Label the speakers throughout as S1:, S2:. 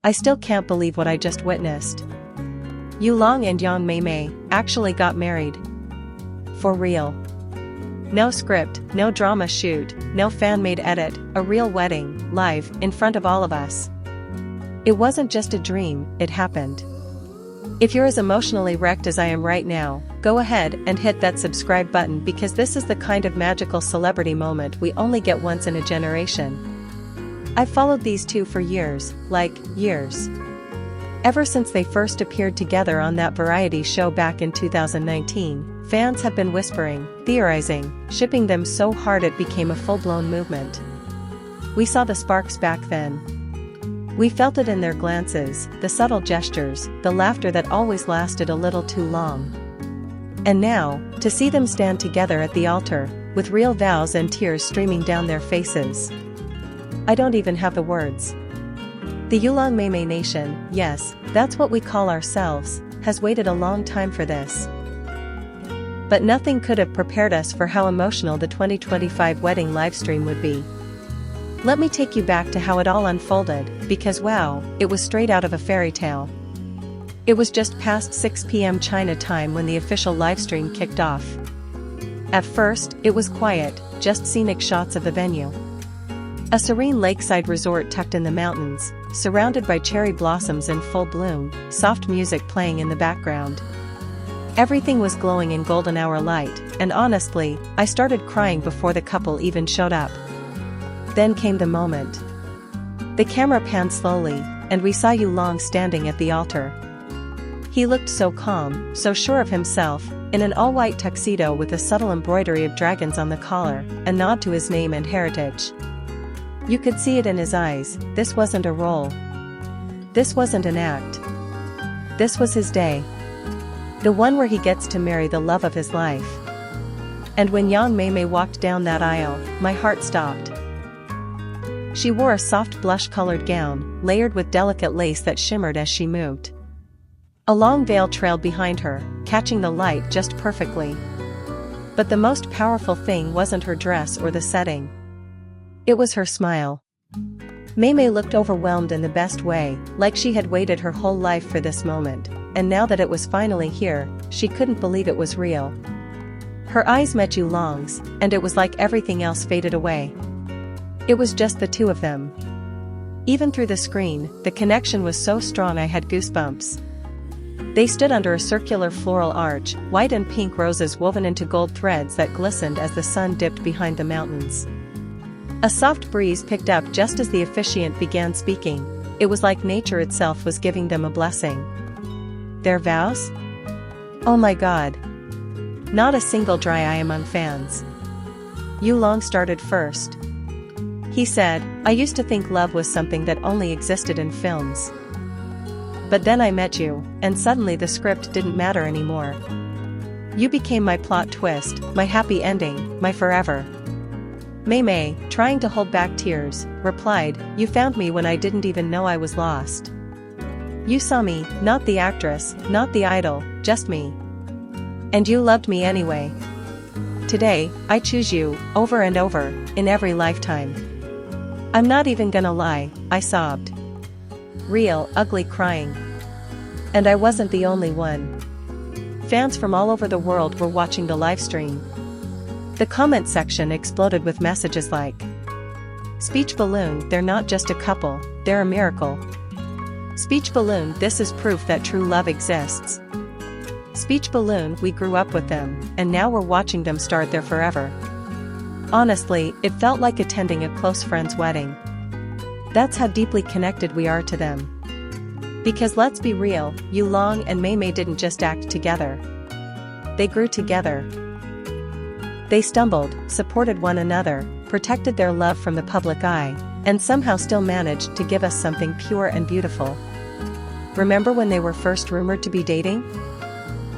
S1: I still can't believe what I just witnessed. Yulong and Yang Mei Mei actually got married. For real. No script, no drama shoot, no fan-made edit, a real wedding, live, in front of all of us. It wasn't just a dream, it happened. If you're as emotionally wrecked as I am right now, go ahead and hit that subscribe button because this is the kind of magical celebrity moment we only get once in a generation. I've followed these two for years, like, years. Ever since they first appeared together on that variety show back in 2019, fans have been whispering, theorizing, shipping them so hard it became a full-blown movement. We saw the sparks back then. We felt it in their glances, the subtle gestures, the laughter that always lasted a little too long. And now, to see them stand together at the altar, with real vows and tears streaming down their faces. I don't even have the words. The Yulong Mei Mei Nation, yes, that's what we call ourselves, has waited a long time for this. But nothing could have prepared us for how emotional the 2025 wedding livestream would be. Let me take you back to how it all unfolded, because wow, it was straight out of a fairy tale. It was just past 6 p.m. China time when the official livestream kicked off. At first, it was quiet, just scenic shots of the venue. A serene lakeside resort tucked in the mountains, surrounded by cherry blossoms in full bloom, soft music playing in the background. Everything was glowing in golden hour light, and honestly, I started crying before the couple even showed up. Then came the moment. The camera panned slowly, and we saw Yulong standing at the altar. He looked so calm, so sure of himself, in an all-white tuxedo with a subtle embroidery of dragons on the collar, a nod to his name and heritage. You could see it in his eyes, this wasn't a role. This wasn't an act. This was his day. The one where he gets to marry the love of his life. And when Yang Mei Mei walked down that aisle, my heart stopped. She wore a soft blush-colored gown, layered with delicate lace that shimmered as she moved. A long veil trailed behind her, catching the light just perfectly. But the most powerful thing wasn't her dress or the setting. It was her smile. Mei Mei looked overwhelmed in the best way, like she had waited her whole life for this moment, and now that it was finally here, she couldn't believe it was real. Her eyes met Yulong's, and it was like everything else faded away. It was just the two of them. Even through the screen, the connection was so strong I had goosebumps. They stood under a circular floral arch, white and pink roses woven into gold threads that glistened as the sun dipped behind the mountains. A soft breeze picked up just as the officiant began speaking. It was like nature itself was giving them a blessing. Their vows? Oh my God. Not a single dry eye among fans. Yulong started first. He said, I used to think love was something that only existed in films. But then I met you, and suddenly the script didn't matter anymore. You became my plot twist, my happy ending, my forever. Mei Mei, trying to hold back tears, replied, you found me when I didn't even know I was lost. You saw me, not the actress, not the idol, just me. And you loved me anyway. Today, I choose you, over and over, in every lifetime. I'm not even gonna lie, I sobbed. Real, ugly crying. And I wasn't the only one. Fans from all over the world were watching the livestream. The comment section exploded with messages like, Speech balloon, they're not just a couple, they're a miracle. Speech balloon, this is proof that true love exists. Speech balloon, we grew up with them, and now we're watching them start their forever. Honestly, it felt like attending a close friend's wedding. That's how deeply connected we are to them. Because let's be real, Yulong and Mei Mei didn't just act together. They grew together. They stumbled, supported one another, protected their love from the public eye, and somehow still managed to give us something pure and beautiful. Remember when they were first rumored to be dating?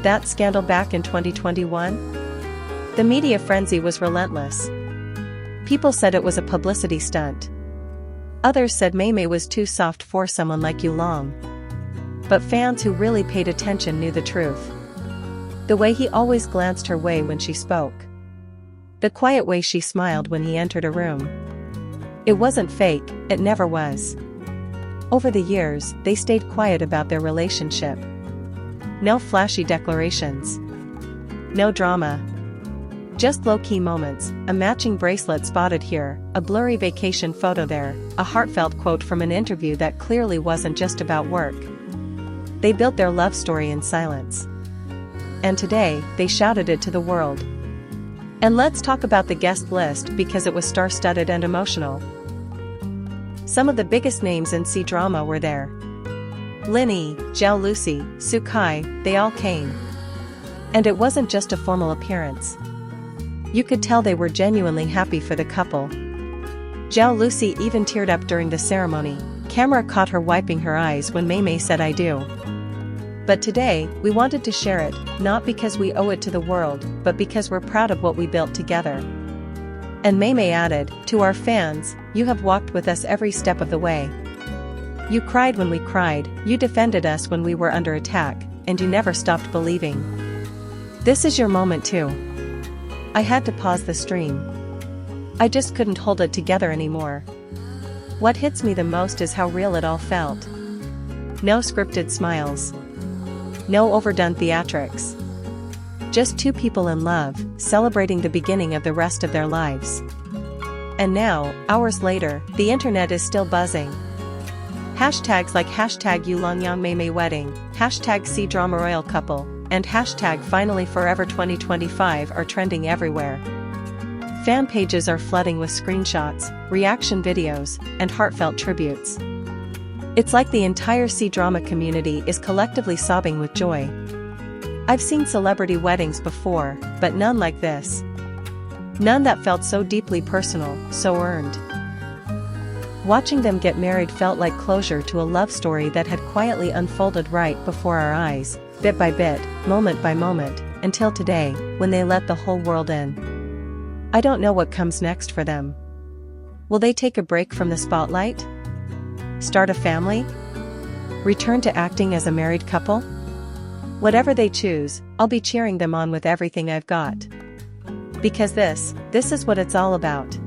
S1: That scandal back in 2021? The media frenzy was relentless. People said it was a publicity stunt. Others said Mei Mei was too soft for someone like Yulong. But fans who really paid attention knew the truth. The way he always glanced her way when she spoke. The quiet way she smiled when he entered a room. It wasn't fake, it never was. Over the years, they stayed quiet about their relationship. No flashy declarations. No drama. Just low-key moments, a matching bracelet spotted here, a blurry vacation photo there, a heartfelt quote from an interview that clearly wasn't just about work. They built their love story in silence. And today, they shouted it to the world. And let's talk about the guest list because it was star-studded and emotional. Some of the biggest names in C-drama were there. Linny, Zhao Lucy, Su Kai, they all came. And it wasn't just a formal appearance. You could tell they were genuinely happy for the couple. Zhao Lucy even teared up during the ceremony. Camera caught her wiping her eyes when Mei Mei said "I do." But today, we wanted to share it, not because we owe it to the world, but because we're proud of what we built together. And Mei Mei added, "To our fans, you have walked with us every step of the way. You cried when we cried, you defended us when we were under attack, and you never stopped believing. This is your moment too." I had to pause the stream. I just couldn't hold it together anymore. What hits me the most is how real it all felt. No scripted smiles. No overdone theatrics. Just two people in love, celebrating the beginning of the rest of their lives. And now, hours later, the internet is still buzzing. Hashtags like #Yulong Mei Mei Wedding, #C-Drama Royal Couple, and #FinallyForever2025 are trending everywhere. Fan pages are flooding with screenshots, reaction videos, and heartfelt tributes. It's like the entire C-drama community is collectively sobbing with joy. I've seen celebrity weddings before, but none like this. None that felt so deeply personal, so earned. Watching them get married felt like closure to a love story that had quietly unfolded right before our eyes, bit by bit, moment by moment, until today, when they let the whole world in. I don't know what comes next for them. Will they take a break from the spotlight? Start a family? Return to acting as a married couple? Whatever they choose, I'll be cheering them on with everything I've got. Because this is what it's all about.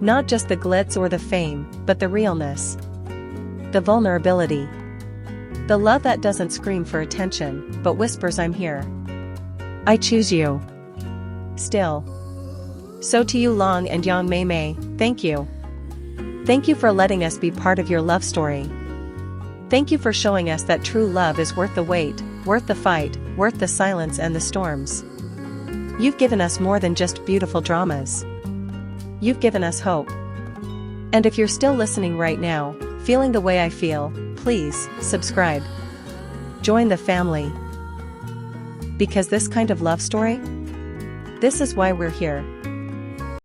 S1: Not just the glitz or the fame, but the realness. The vulnerability. The love that doesn't scream for attention, but whispers "I'm here. I choose you." Still. So to you Long and Yang Mei Mei, thank you. Thank you for letting us be part of your love story. Thank you for showing us that true love is worth the wait, worth the fight, worth the silence and the storms. You've given us more than just beautiful dramas. You've given us hope. And if you're still listening right now, feeling the way I feel, please, subscribe. Join the family. Because this kind of love story? This is why we're here.